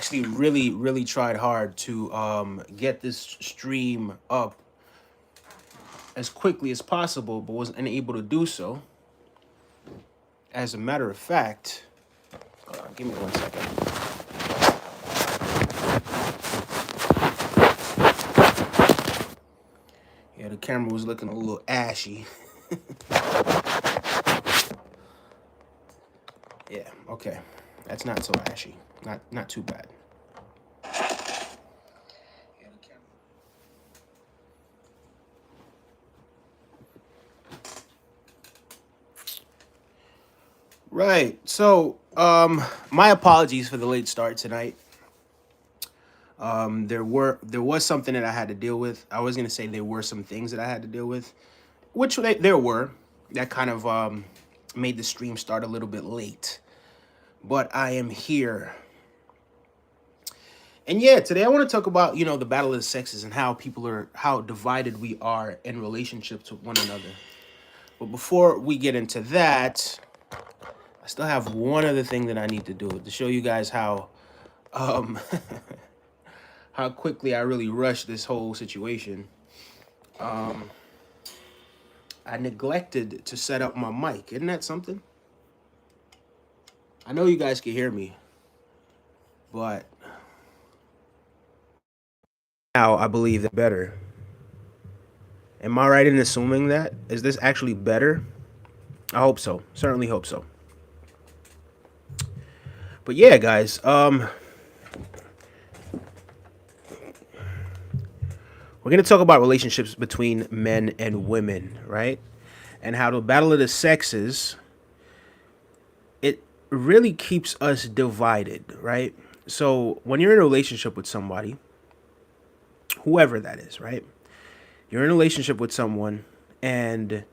actually really tried hard to get this stream up as quickly as possible, but was unable to do so. As a matter of fact, give me 1 second. Yeah, the camera was looking a little ashy. Yeah, okay. That's not so ashy. Not too bad. Right. So, my apologies for the late start tonight. There was something that I had to deal with. I was gonna say there were some things that I had to deal with, which there were that kind of made the stream start a little bit late. But I am here. And yeah, today I want to talk about, the battle of the sexes and how divided we are in relationships with one another. But before we get into that, I still have one other thing that I need to do to show you guys how um how quickly I really rushed this whole situation. Um I neglected to set up my mic. Isn't that something? I know you guys can hear me, but now I believe that better. Am I right in assuming that? Is this actually better? I hope so. Certainly hope so. But yeah, guys, we're gonna talk about relationships between men and women, right? And how the battle of the sexes, it really keeps us divided, right? So when you're in a relationship with somebody, whoever that is, right? You're in a relationship with someone, and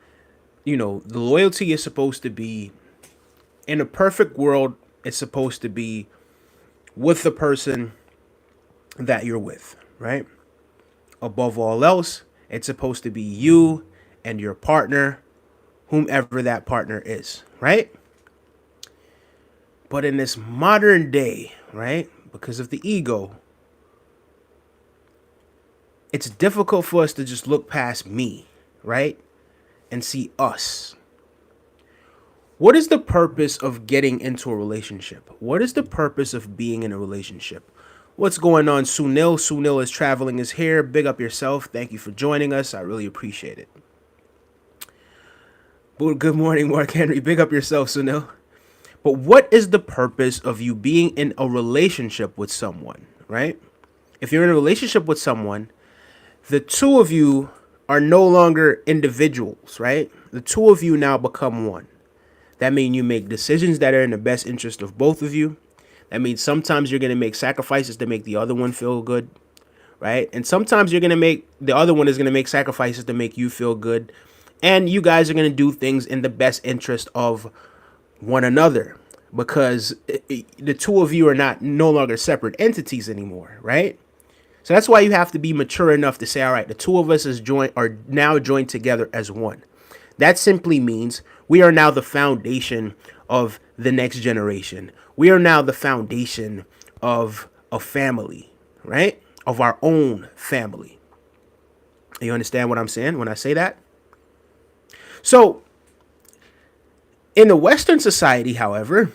the loyalty is supposed to be, in a perfect world, it's supposed to be with the person that you're with, right? Above all else, it's supposed to be you and your partner, whomever that partner is, right? But in this modern day, right, because of the ego, it's difficult for us to just look past me, right, and see us. What is the purpose of getting into a relationship? What is the purpose of being in a relationship? What's going on, Sunil? Sunil is traveling is here. Big up yourself. Thank you for joining us. I really appreciate it. Well, good morning, Mark Henry. Big up yourself, Sunil. But what is the purpose of you being in a relationship with someone, right? If you're in a relationship with someone, the two of you are no longer individuals, right? The two of you now become one. That means you make decisions that are in the best interest of both of you. That means sometimes you're going to make sacrifices to make the other one feel good, right? And sometimes the other one is going to make sacrifices to make you feel good. And you guys are going to do things in the best interest of one another, because the two of you are no longer separate entities anymore, right? So that's why you have to be mature enough to say, all right, the two of us are now joined together as one. That simply means we are now the foundation of the next generation. We are now the foundation of a family, right? Of our own family. You understand what I'm saying when I say that? So, in the Western society, however,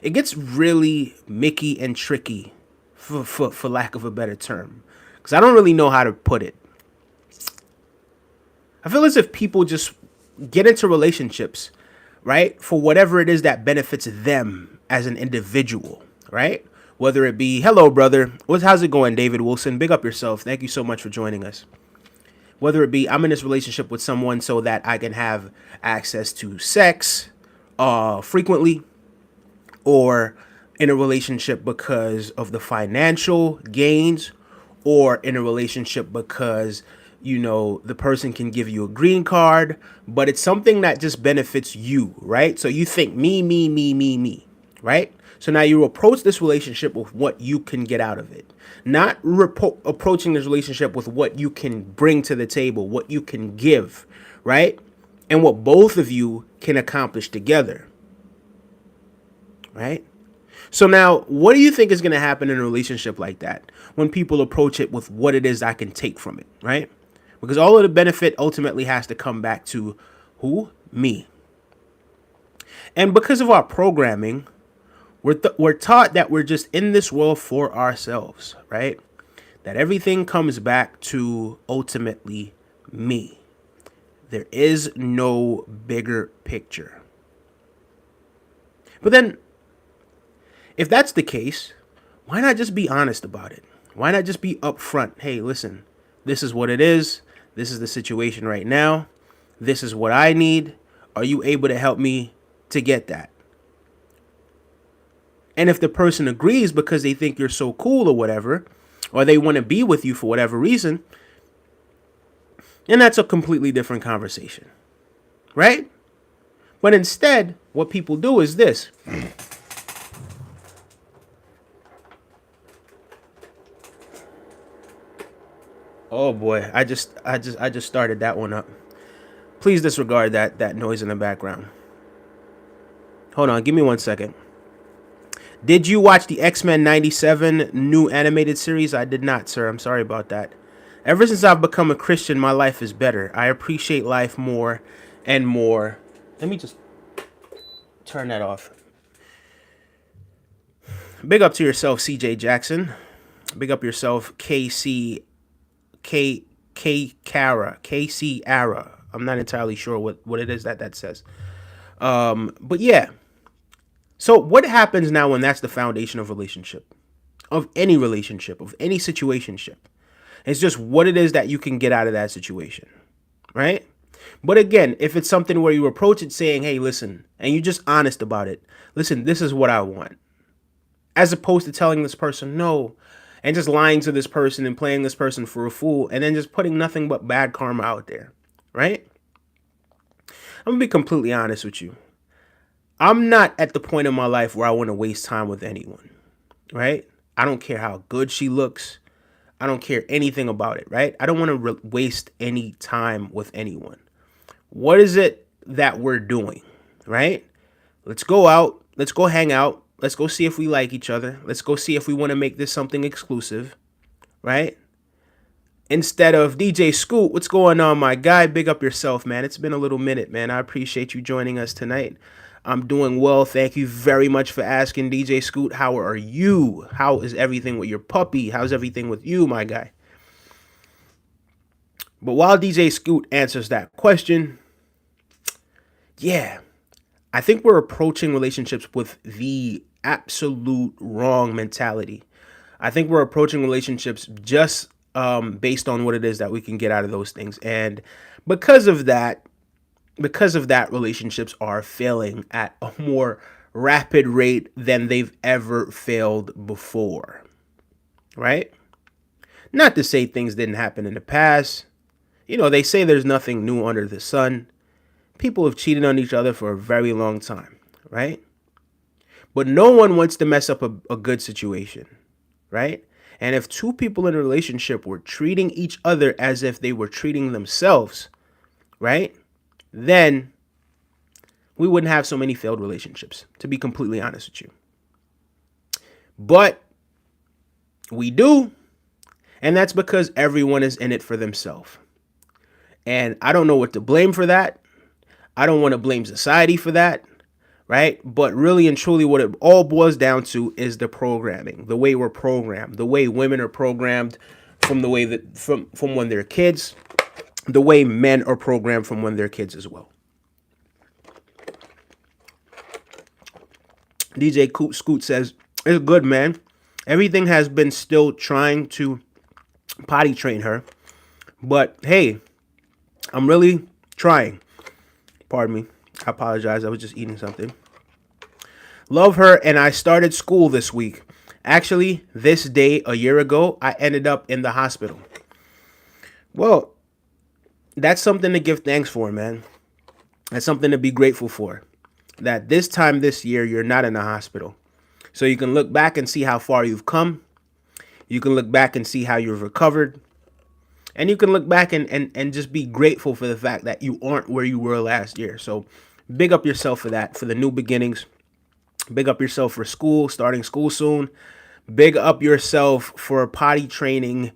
it gets really Mickey and tricky, for lack of a better term, because I don't really know how to put it. I feel as if people just get into relationships, right, for whatever it is that benefits them as an individual, right? Whether it be, hello, brother, how's it going, David Wilson? Big up yourself. Thank you so much for joining us. Whether it be I'm in this relationship with someone so that I can have access to sex frequently, or in a relationship because of the financial gains, or in a relationship because the person can give you a green card, but it's something that just benefits you, right? So you think me, right? So now you approach this relationship with what you can get out of it, not approaching this relationship with what you can bring to the table, what you can give, right? And what both of you can accomplish together, right? So now, what do you think is going to happen in a relationship like that when people approach it with what it is I can take from it, right? Because all of the benefit ultimately has to come back to who? Me. And because of our programming, we're taught that we're just in this world for ourselves, right? That everything comes back to ultimately me. There is no bigger picture. But then, if that's the case, why not just be honest about it? Why not just be upfront? Hey, listen, this is what it is. This is the situation right now. This is what I need. Are you able to help me to get that? And if the person agrees because they think you're so cool or whatever, or they want to be with you for whatever reason, then that's a completely different conversation, right? But instead, what people do is this. Oh boy, I just started that one up. Please disregard that noise in the background. Hold on, give me 1 second. Did you watch the X-Men 97 new animated series? I did not, sir. I'm sorry about that. Ever since I've become a Christian, my life is better. I appreciate life more and more. Let me just turn that off. Big up to yourself, CJ Jackson. Big up yourself, KC Kara. KC Ara. I'm not entirely sure what it is that says. But yeah. So what happens now when that's the foundation of relationship? Of any relationship, of any situationship. It's just what it is that you can get out of that situation, right? But again, if it's something where you approach it saying, hey, listen, and you're just honest about it. Listen, this is what I want. As opposed to telling this person no and just lying to this person and playing this person for a fool and then just putting nothing but bad karma out there, right? I'm going to be completely honest with you. I'm not at the point in my life where I want to waste time with anyone, right? I don't care how good she looks. I don't care anything about it, right? I don't want to waste any time with anyone. What is it that we're doing, right? Let's go out. Let's go hang out. Let's go see if we like each other. Let's go see if we want to make this something exclusive, right? Instead of DJ Scoot, what's going on, my guy? Big up yourself, man. It's been a little minute, man. I appreciate you joining us tonight. I'm doing well. Thank you very much for asking, DJ Scoot. How are you? How is everything with your puppy? How's everything with you, my guy? But while DJ Scoot answers that question, yeah, I think we're approaching relationships with the absolute wrong mentality. I think we're approaching relationships just based on what it is that we can get out of those things. And because of that, relationships are failing at a more rapid rate than they've ever failed before, right? Not to say things didn't happen in the past. You know, they say there's nothing new under the sun. People have cheated on each other for a very long time, right? But no one wants to mess up a good situation, right? And if two people in a relationship were treating each other as if they were treating themselves, right? Then we wouldn't have so many failed relationships, to be completely honest with you. But we do, and that's because everyone is in it for themselves. And I don't know what to blame for that. I don't want to blame society for that, right? But really and truly what it all boils down to is the programming, the way we're programmed, the way women are programmed from the way that from when they're kids, the way men are programmed from when they're kids as well. DJ Scoot says, it's good, man. Everything has been still trying to potty train her. But hey, I'm really trying. Pardon me. I apologize. I was just eating something. Love her, and I started school this week. Actually, this day a year ago, I ended up in the hospital. Well, that's something to give thanks for, man. That's something to be grateful for. That this time this year, you're not in the hospital. So you can look back and see how far you've come. You can look back and see how you've recovered. And you can look back and just be grateful for the fact that you aren't where you were last year. So big up yourself for that, for the new beginnings. Big up yourself for school, starting school soon. Big up yourself for potty training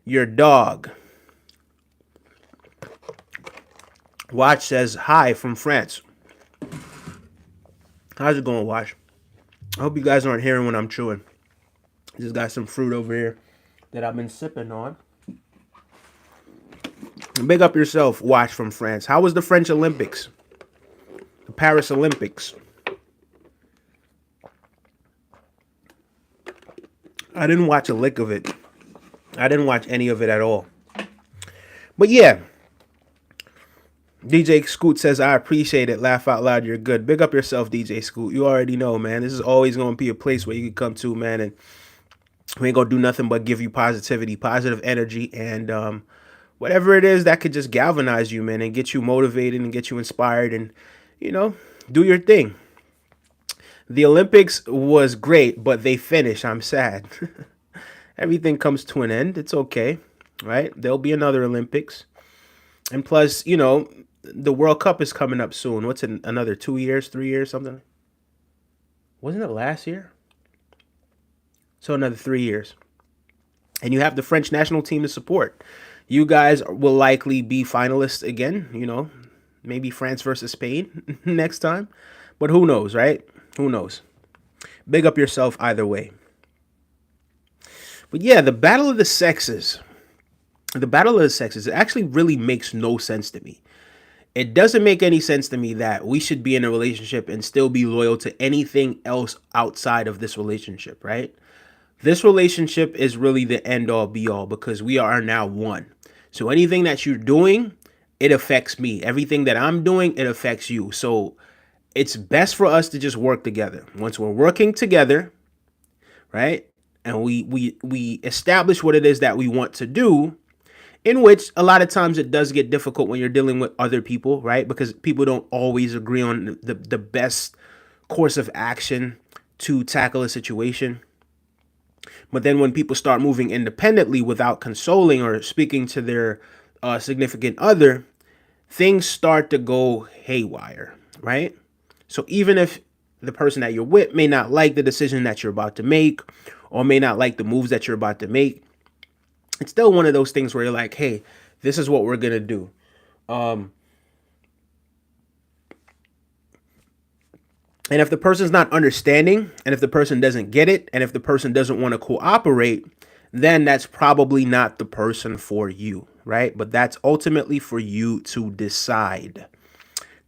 your dog. Watch says hi from France. How's it going, Watch? I hope you guys aren't hearing when I'm chewing. Just got some fruit over here that I've been sipping on. Big up yourself, Watch from France. How was the French Olympics? The Paris Olympics? I didn't watch a lick of it. I didn't watch any of it at all. But yeah, DJ Scoot says, I appreciate it. Laugh out loud. You're good. Big up yourself, DJ Scoot. You already know, man. This is always going to be a place where you can come to, man. And we ain't going to do nothing but give you positivity, positive energy, and whatever it is that could just galvanize you, man, and get you motivated and get you inspired and, do your thing. The Olympics was great, but they finished. I'm sad. Everything comes to an end. It's okay, right? There'll be another Olympics. And plus, the World Cup is coming up soon. What's in another 2 years, 3 years, something? Wasn't it last year? So another 3 years. And you have the French national team to support. You guys will likely be finalists again, maybe France versus Spain next time. But who knows, right? Who knows? Big up yourself either way. But yeah, the battle of the sexes. The battle of the sexes, it actually really makes no sense to me. It doesn't make any sense to me that we should be in a relationship and still be loyal to anything else outside of this relationship, right? This relationship is really the end all be all because we are now one. So anything that you're doing, it affects me. Everything that I'm doing, it affects you. So it's best for us to just work together. Once we're working together, right? And we establish what it is that we want to do, in which a lot of times it does get difficult when you're dealing with other people, right? Because people don't always agree on the best course of action to tackle a situation. But then when people start moving independently without consoling or speaking to their significant other, things start to go haywire, right? So even if the person that you're with may not like the decision that you're about to make or may not like the moves that you're about to make, it's still one of those things where you're like, hey, this is what we're going to do. And if the person's not understanding, and if the person doesn't get it, and if the person doesn't want to cooperate, then that's probably not the person for you, right? But that's ultimately for you to decide.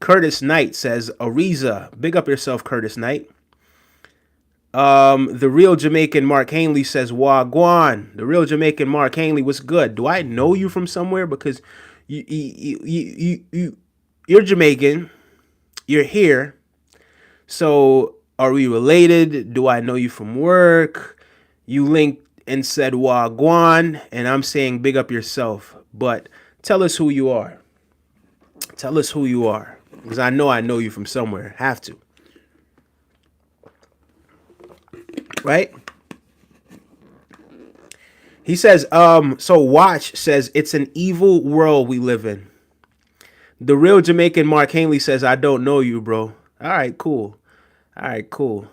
Curtis Knight says, Ariza, big up yourself, Curtis Knight. The real Jamaican Mark Hanley says, Wagwan. The real Jamaican Mark Hanley, what's good? Do I know you from somewhere? Because you're Jamaican. You're here. So are we related? Do I know you from work? You linked and said Wagwan, and I'm saying big up yourself. But tell us who you are. Tell us who you are. Because I know you from somewhere. Have to. Right? He says, so Watch says, it's an evil world we live in. The real Jamaican Mark Hanley says, I don't know you, bro. All right, cool. All right, cool.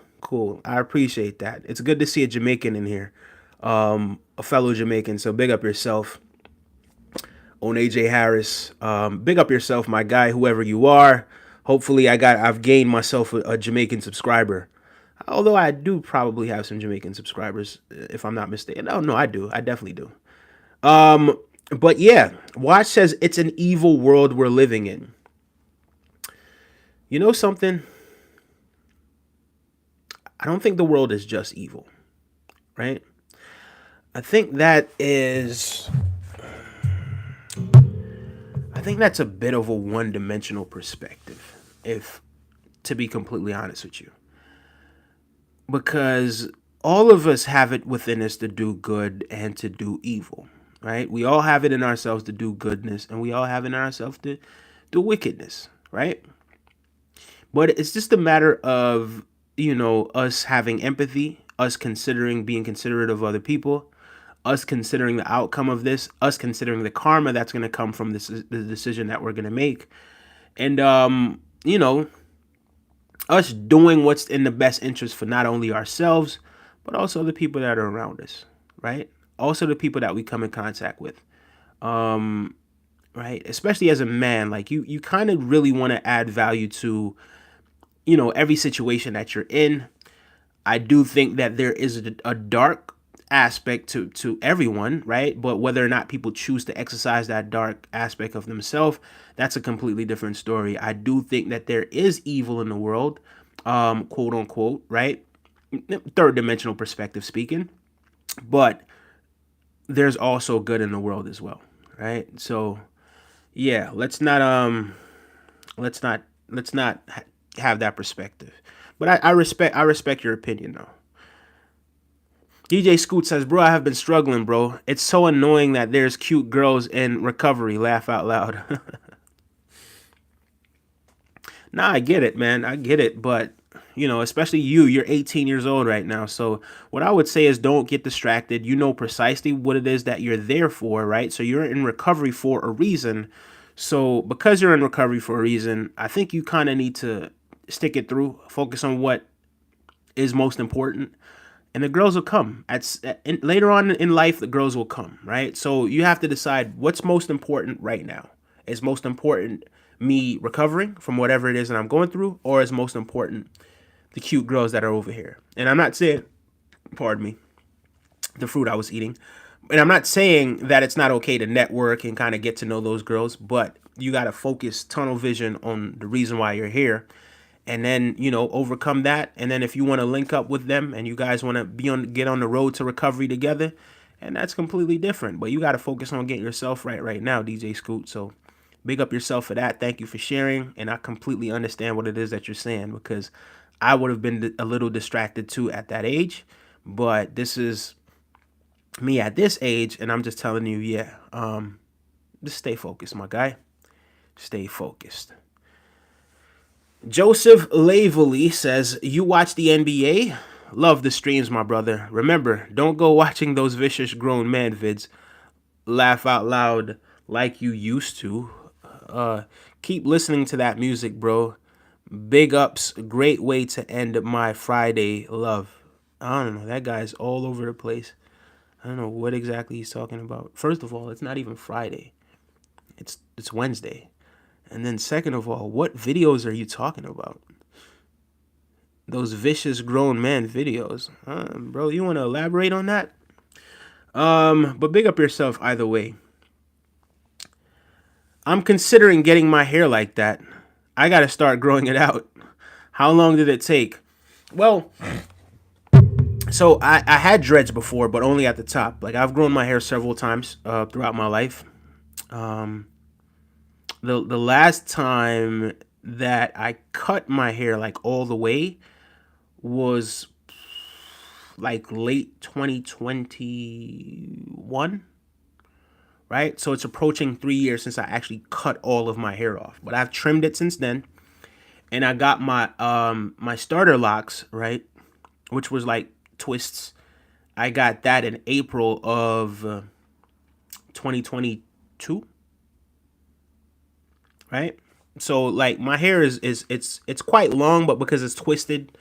I appreciate that. It's good to see a Jamaican in here. A fellow Jamaican. So big up yourself. On AJ Harris. Big up yourself, my guy, whoever you are. Hopefully I've gained myself a Jamaican subscriber. Although I do probably have some Jamaican subscribers, if I'm not mistaken. No, I do. I definitely do. But yeah, Watch says it's an evil world we're living in. You know something? I don't think the world is just evil, right? I think that's a bit of a one-dimensional perspective, if to be completely honest with you. Because all of us have it within us to do good and to do evil, right? We all have it in ourselves to do goodness, and we all have it in ourselves to do wickedness, right? But it's just a matter of, us having empathy, us being considerate of other people, us considering the outcome of this, us considering the karma that's going to come from the decision that we're going to make. And, us doing what's in the best interest for not only ourselves, but also the people that are around us, right? Also the people that we come in contact with. Right? Especially as a man, like you kind of really want to add value to, every situation that you're in. I do think that there is a dark aspect to everyone, right? But whether or not people choose to exercise that dark aspect of themselves, that's a completely different story. I do think that there is evil in the world, quote unquote, right? Third dimensional perspective speaking, but there's also good in the world as well, right? So yeah, let's not have that perspective. But I respect your opinion though. DJ Scoot says, "Bro, I have been struggling, bro. It's so annoying that there's cute girls in recovery. Laugh out loud." Nah, I get it, man. I get it, but especially you're 18 years old right now. So what I would say is don't get distracted. You know precisely what it is that you're there for, right? So you're in recovery for a reason. So because you're in recovery for a reason, I think you kind of need to stick it through, focus on what is most important, and the girls will come. Later on in life, the girls will come, right? So you have to decide what's most important right now. Is most important me recovering from whatever it is that I'm going through, or is most important the cute girls that are over here? And I'm not saying, pardon me, the fruit I was eating. And I'm not saying that it's not okay to network and kind of get to know those girls, but you got to focus tunnel vision on the reason why you're here, and then overcome that. And then if you want to link up with them and you guys want to get on the road to recovery together, and that's completely different. But you got to focus on getting yourself right now, DJ Scoot. So big up yourself for that. Thank you for sharing, and I completely understand what it is that you're saying, because I would have been a little distracted too at that age. But this is me at this age, and I'm just telling you, yeah, just stay focused, my guy. Stay focused. Joseph Lavely says, "You watch the NBA? Love the streams, my brother. Remember, don't go watching those vicious grown man vids. Laugh out loud like you used to. Keep listening to that music, bro. Big ups. Great way to end my Friday. Love." I don't know. That guy's all over the place. I don't know what exactly he's talking about. First of all, it's not even Friday. It's Wednesday. And then second of all, what videos are you talking about? Those vicious grown man videos. Bro, you want to elaborate on that? But big up yourself either way. I'm considering getting my hair like that. I got to start growing it out. How long did it take? Well, so I had dreads before, but only at the top. Like, I've grown my hair several times throughout my life. The last time that I cut my hair like all the way was like late 2021, right? So it's approaching 3 years since I actually cut all of my hair off, but I've trimmed it since then. And I got my starter locks, right, which was like twists. I got that in April of 2022, right? So like my hair is it's quite long, but because it's twisted,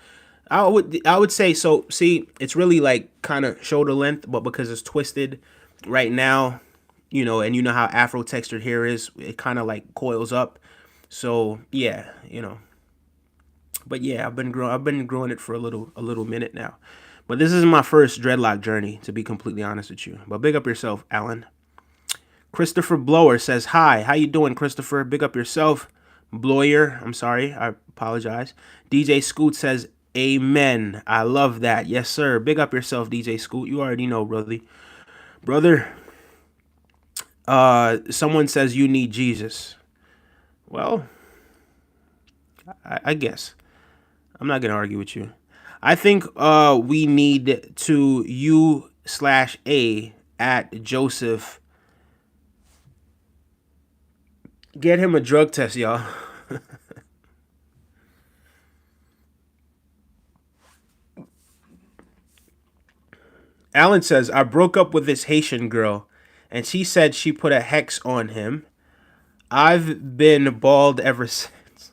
I would say so. See, it's really like kind of shoulder length, but because it's twisted right now, and you know how Afro textured hair is, it kind of like coils up. So yeah, But yeah, I've been growing it for a little minute now. But this is my first dreadlock journey, to be completely honest with you. But big up yourself, Alan. Christopher Blower says, "Hi, how you doing, Christopher? Big up yourself." Bloyer, I'm sorry, I apologize. DJ Scoot says, "Amen. I love that." Yes, sir. Big up yourself, DJ Scoot. You already know, brother. Brother, someone says you need Jesus. Well, I guess. I'm not gonna argue with you. I think we need to U/A at Joseph. Get him a drug test, y'all. Alan says, "I broke up with this Haitian girl, and she said she put a hex on him. I've been bald ever since."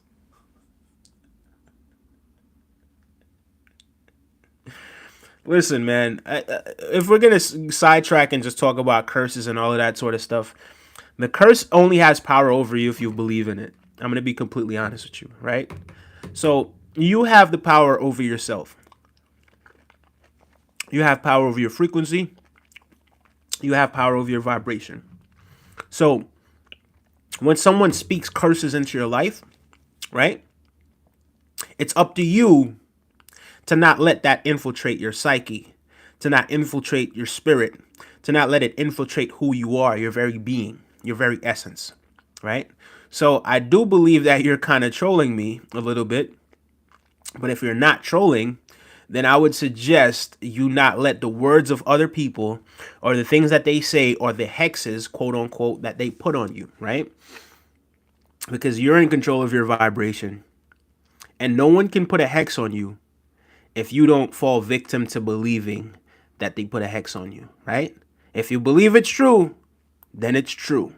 Listen, man, if we're gonna sidetrack and just talk about curses and all of that sort of stuff, the curse only has power over you if you believe in it. I'm gonna be completely honest with you, right? So you have the power over yourself. You have power over your frequency. You have power over your vibration. So when someone speaks curses into your life, right? It's up to you to not let that infiltrate your psyche, to not infiltrate your spirit, to not let it infiltrate who you are, your very being, your very essence, right? So I do believe that you're kind of trolling me a little bit, but if you're not trolling, then I would suggest you not let the words of other people or the things that they say or the hexes, quote unquote, that they put on you, right? Because you're in control of your vibration. And no one can put a hex on you if you don't fall victim to believing that they put a hex on you, right? If you believe it's true, then it's true.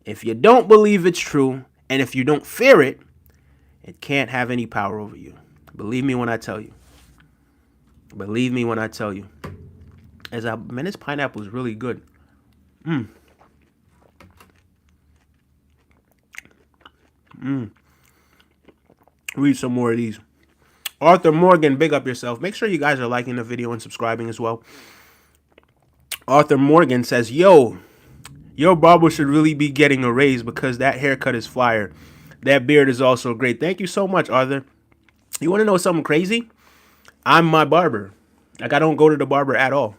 If you don't believe it's true, and if you don't fear it, it can't have any power over you. Believe me when I tell you. Believe me when I tell you. Man, this pineapple is really good. Read some more of these. Arthur Morgan, big up yourself. Make sure you guys are liking the video and subscribing as well. Arthur Morgan says, yo, your barber should really be getting a raise because that haircut is fire. That beard is also great. Thank you so much, Arthur. You want to know something crazy? I'm my barber. Like, I don't go to the barber at all.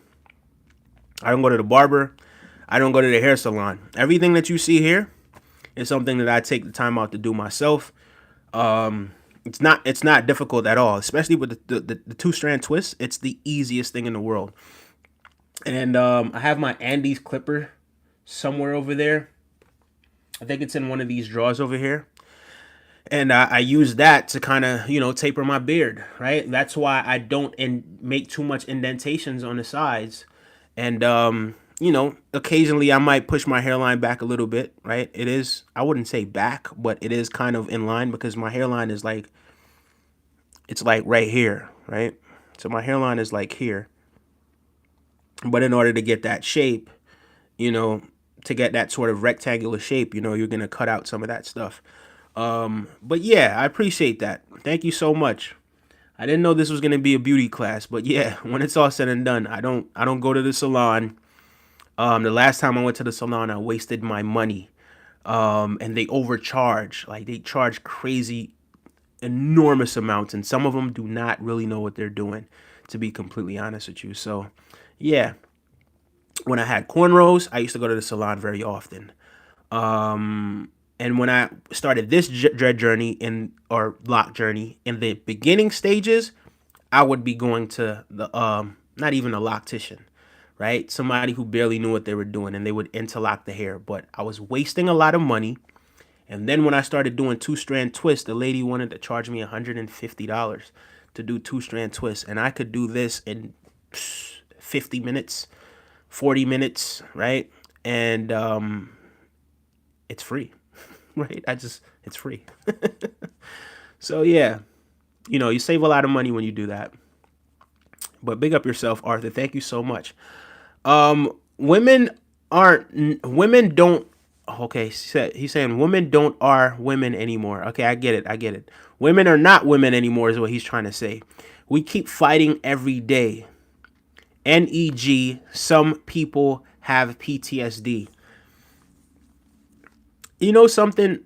I don't go to the barber. I don't go to the hair salon. Everything that you see here is something that I take the time out to do myself. It's not difficult at all, especially with the 2-strand twist. It's the easiest thing in the world. And I have my Andes clipper somewhere over there. I think it's in one of these drawers over here. And I use that to kind of, taper my beard, right? That's why I don't make too much indentations on the sides. And, occasionally I might push my hairline back a little bit, right? It is, I wouldn't say back, but it is kind of in line because my hairline is like, it's like right here, right? So my hairline is like here. But in order to get that shape, to get that sort of rectangular shape, you're going to cut out some of that stuff. But yeah, I appreciate that. Thank you so much. I didn't know this was going to be a beauty class, but yeah, when it's all said and done, I don't go to the salon. The last time I went to the salon, I wasted my money. And they overcharge, like they charge crazy, enormous amounts. And some of them do not really know what they're doing, to be completely honest with you. So yeah, when I had cornrows, I used to go to the salon very often. And when I started this dread journey or lock journey in the beginning stages, I would be going to the not even a loctician, right? Somebody who barely knew what they were doing, and they would interlock the hair. But I was wasting a lot of money. And then when I started doing 2-strand twists, the lady wanted to charge me $150 to do 2-strand twists, and I could do this in 50 minutes, 40 minutes, right? And it's free. Right? It's free. So yeah, you save a lot of money when you do that. But big up yourself, Arthur. Thank you so much. Women don't, okay, he's saying women don't are women anymore. Okay, I get it. Women are not women anymore is what he's trying to say. We keep fighting every day. NEG, some people have PTSD. You know something?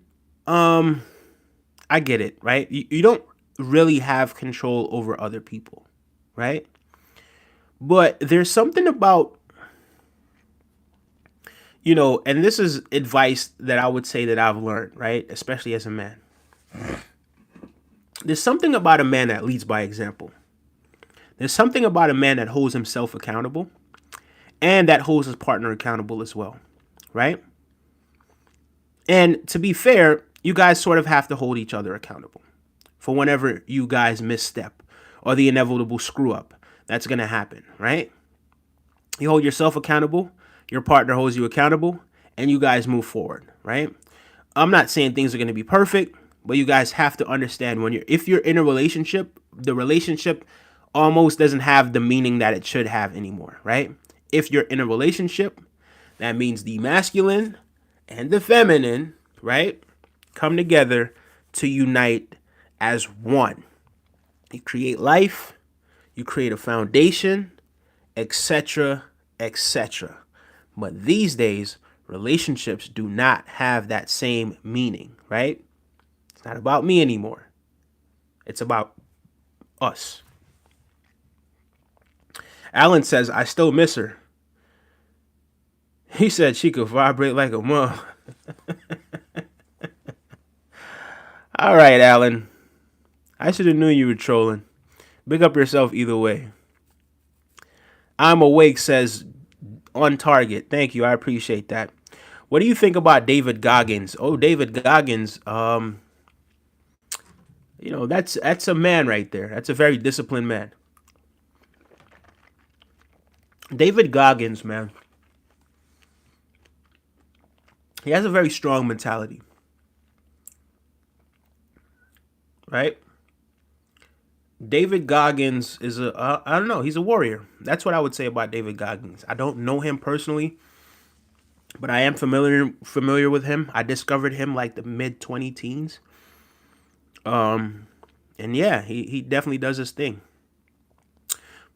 I get it, right? You don't really have control over other people, right? But there's something about, and this is advice that I would say that I've learned, right? Especially as a man. There's something about a man that leads by example. There's something about a man that holds himself accountable and that holds his partner accountable as well, right? And to be fair, you guys sort of have to hold each other accountable for whenever you guys misstep or the inevitable screw up that's going to happen, right? You hold yourself accountable, your partner holds you accountable, and you guys move forward, right? I'm not saying things are going to be perfect, but you guys have to understand if you're in a relationship, the relationship almost doesn't have the meaning that it should have anymore, right? If you're in a relationship, that means the masculine and the feminine, right, come together to unite as one. You create life, you create a foundation, etc., etc. But these days, relationships do not have that same meaning, right? It's not about me anymore. It's about us. Alan says, I still miss her. He said she could vibrate like a mom. All right, Alan. I should have knew you were trolling. Big up yourself either way. I'm Awake says, on target. Thank you. I appreciate that. What do you think about David Goggins? Oh, David Goggins. That's a man right there. That's a very disciplined man. David Goggins, man. He has a very strong mentality. Right? David Goggins is I don't know, he's a warrior. That's what I would say about David Goggins. I don't know him personally, but I am familiar with him. I discovered him like the mid 20 teens. And yeah, he definitely does his thing.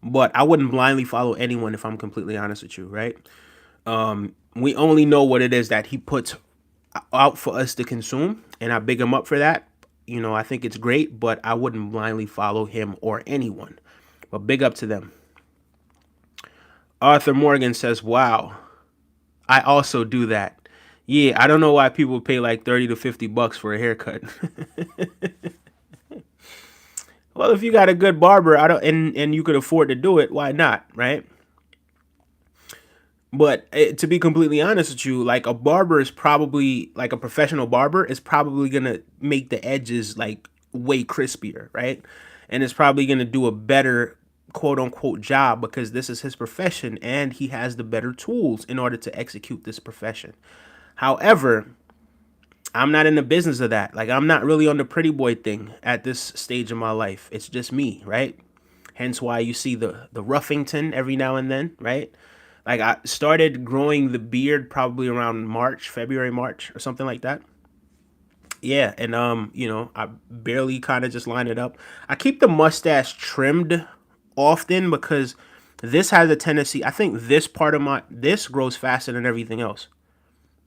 But I wouldn't blindly follow anyone if I'm completely honest with you, right? We only know what it is that he puts out for us to consume, and I big him up for that. I think it's great, but I wouldn't blindly follow him or anyone. But big up to them. Arthur Morgan says, wow, I also do that. Yeah, I don't know why people pay like 30 to 50 bucks for a haircut. Well, if you got a good barber, and you could afford to do it, why not, right? But to be completely honest with you, like a barber is probably like a professional barber is probably going to make the edges like way crispier, right? And it's probably going to do a better quote unquote job because this is his profession and he has the better tools in order to execute this profession. However, I'm not in the business of that. Like, I'm not really on the pretty boy thing at this stage of my life. It's just me, right? Hence why you see the Ruffington every now and then, right? Like, I started growing the beard probably around February, March, or something like that. Yeah, and I barely kind of just line it up. I keep the mustache trimmed often because this has a tendency. I think this part of this grows faster than everything else.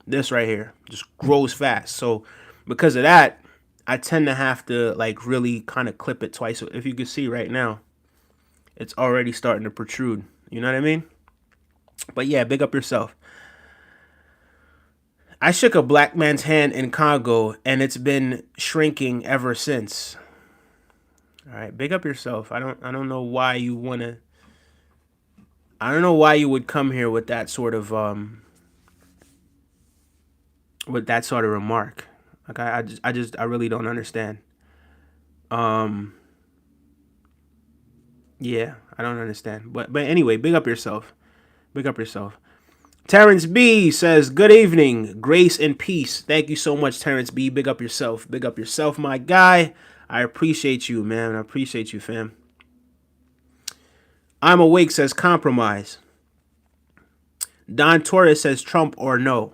This right here just grows fast. So because of that, I tend to have to like really kind of clip it twice. So if you can see right now, it's already starting to protrude. You know what I mean? But yeah, big up yourself. I shook a black man's hand in Congo and it's been shrinking ever since. All right, big up yourself. I don't know why you want to. I don't know why you would come here with that sort of remark. Like I really don't understand. Yeah, I don't understand. But anyway, big up yourself. Big up yourself. Terrence B says, good evening, grace and peace. Thank you so much, Terrence B. Big up yourself. Big up yourself, my guy. I appreciate you, man. I appreciate you, fam. I'm Awake says, compromise. Don Torres says, Trump or no.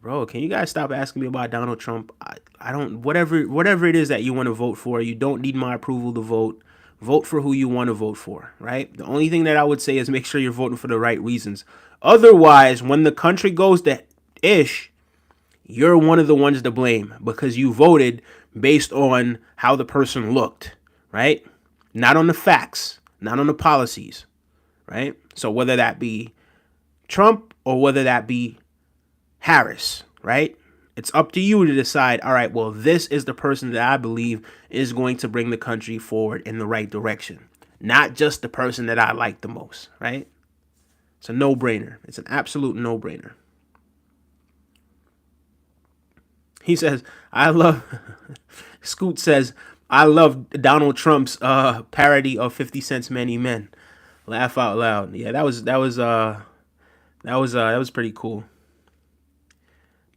Bro, can you guys stop asking me about Donald Trump? I don't, whatever it is that you want to vote for, you don't need my approval to vote. Vote for who you want to vote for, right? The only thing that I would say is make sure you're voting for the right reasons. Otherwise, when the country goes to ish, you're one of the ones to blame because you voted based on how the person looked, right? Not on the facts, not on the policies, right? So whether that be Trump or whether that be Harris, right? It's up to you to decide, all right, well, this is the person that I believe is going to bring the country forward in the right direction. Not just the person that I like the most, right? It's a no-brainer. It's an absolute no-brainer. He says, Scoot says, I love Donald Trump's parody of 50 Cent's Many Men. Laugh out loud. Yeah, that was pretty cool.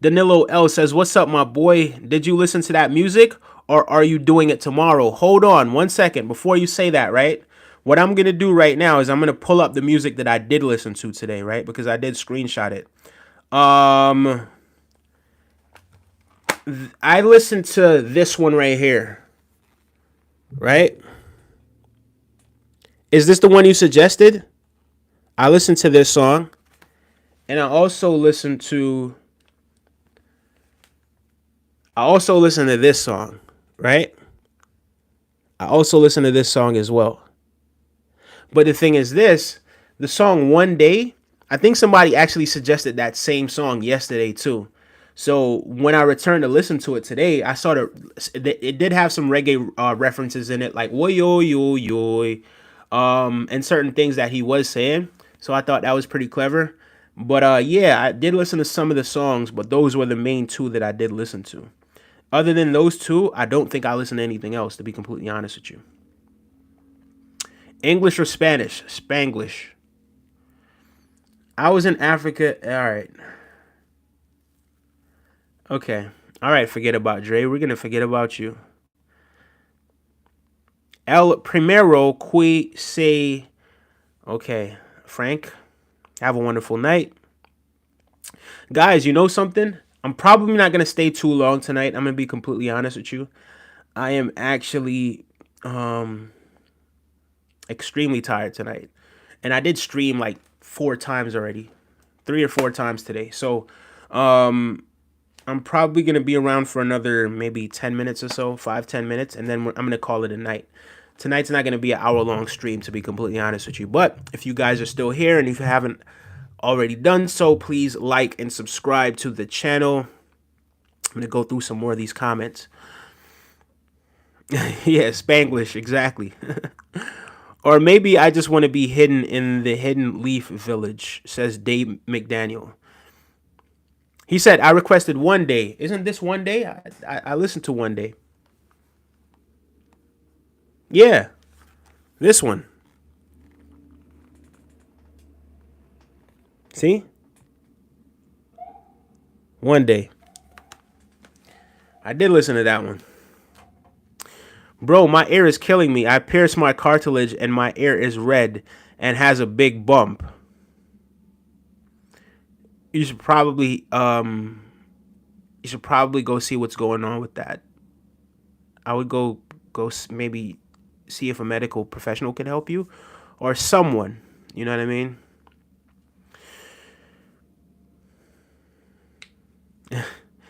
Danilo L says, what's up, my boy? Did you listen to that music or are you doing it tomorrow? Hold on 1 second before you say that, right? What I'm gonna do right now is I'm gonna pull up the music that I did listen to today, right? Because I did screenshot it. Um, I listened to this one right here, right? Is this the one you suggested? I listened to this song, and I also listened to this song, right? I also listened to this song as well. But the thing is this, the song One Day, I think somebody actually suggested that same song yesterday too. So when I returned to listen to it today, I saw it did have some reggae references in it, like "woy yo yo yo," and certain things that he was saying. So I thought that was pretty clever. But yeah, I did listen to some of the songs, but those were the main two that I did listen to. Other than those two, I don't think I listened to anything else, to be completely honest with you. English or Spanish? Spanglish. I was in Africa. All right. Okay. All right. Forget about Dre. We're going to forget about you. El primero que se. Okay. Frank, have a wonderful night. Guys, you know something? I'm probably not going to stay too long tonight. I'm going to be completely honest with you. I am actually um, extremely tired tonight. And I did stream like 4 times already, 3 or 4 times today. So I'm probably going to be around for another maybe 10 minutes or so, 5, 10 minutes, and then I'm going to call it a night. Tonight's not going to be an hour-long stream, to be completely honest with you. But if you guys are still here and if you haven't already done so, please like and subscribe to the channel. I'm going to go through some more of these comments. Yeah, Spanglish, exactly. Or maybe I just want to be hidden in the Hidden Leaf Village, says Dave McDaniel. He said, I requested One Day. Isn't this One Day? I listened to One Day. Yeah, this one. See? One Day. I did listen to that one. Bro, my ear is killing me. I pierced my cartilage and my ear is red and has a big bump. You should probably go see what's going on with that. I would go maybe see if a medical professional can help you or someone. You know what I mean?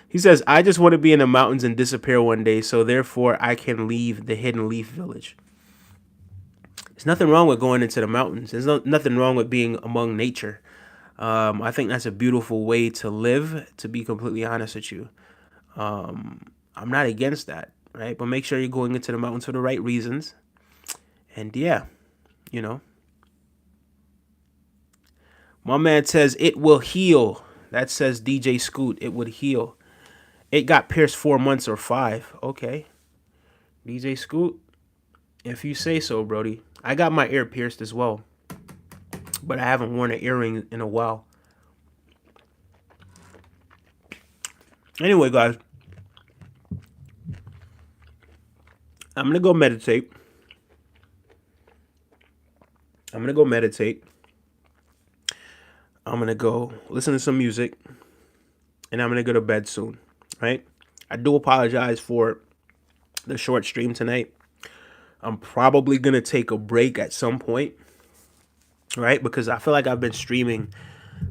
He says, I just want to be in the mountains and disappear one day, so therefore I can leave the Hidden Leaf Village. There's nothing wrong with going into the mountains. There's nothing wrong with being among nature. I think that's a beautiful way to live, to be completely honest with you. I'm not against that, right? But make sure you're going into the mountains for the right reasons. And yeah, you know. My man says, it will heal. That says DJ Scoot. It would heal. It got pierced 4 months or 5. Okay. DJ Scoot, if you say so, Brody. I got my ear pierced as well. But I haven't worn an earring in a while. Anyway, guys. I'm going to go meditate. I'm going to go listen to some music. And I'm going to go to bed soon. Right? I do apologize for the short stream tonight. I'm probably going to take a break at some point. Right? Because I feel like I've been streaming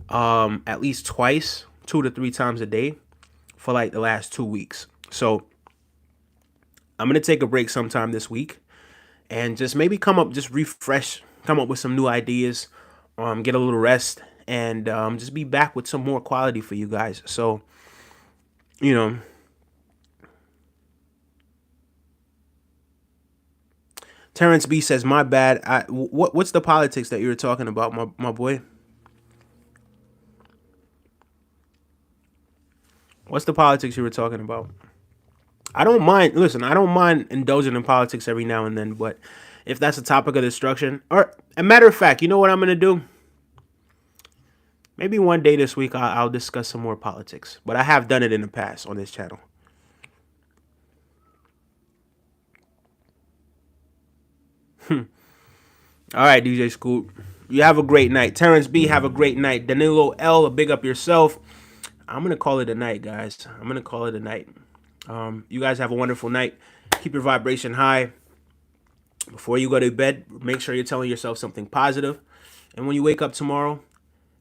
at least twice, 2 to 3 times a day for like the last 2 weeks. So I'm going to take a break sometime this week and just maybe come up with some new ideas, get a little rest, and just be back with some more quality for you guys. So, you know, Terrence B says, my bad. What's the politics that you were talking about, my boy? What's the politics you were talking about? I don't mind. Listen, I don't mind indulging in politics every now and then, but if that's a topic of destruction, or a matter of fact, you know what I'm gonna do? Maybe one day this week I'll discuss some more politics, but I have done it in the past on this channel. All right, DJ Scoop. You have a great night. Terrence B, have a great night. Danilo L, big up yourself. I'm going to call it a night, guys. I'm going to call it a night. You guys have a wonderful night. Keep your vibration high. Before you go to bed, make sure you're telling yourself something positive. And when you wake up tomorrow,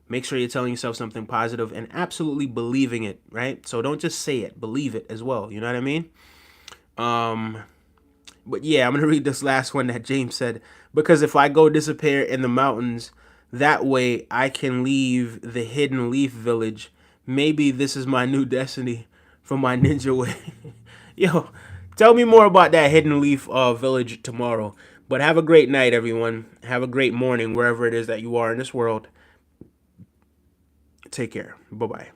make sure you're telling yourself something positive and absolutely believing it, right? So don't just say it, believe it as well. You know what I mean? But yeah, I'm going to read this last one that James said. Because if I go disappear in the mountains, that way I can leave the Hidden Leaf Village. Maybe this is my new destiny for my ninja way. Yo, tell me more about that Hidden Leaf Village tomorrow. But have a great night, everyone. Have a great morning, wherever it is that you are in this world. Take care. Bye-bye.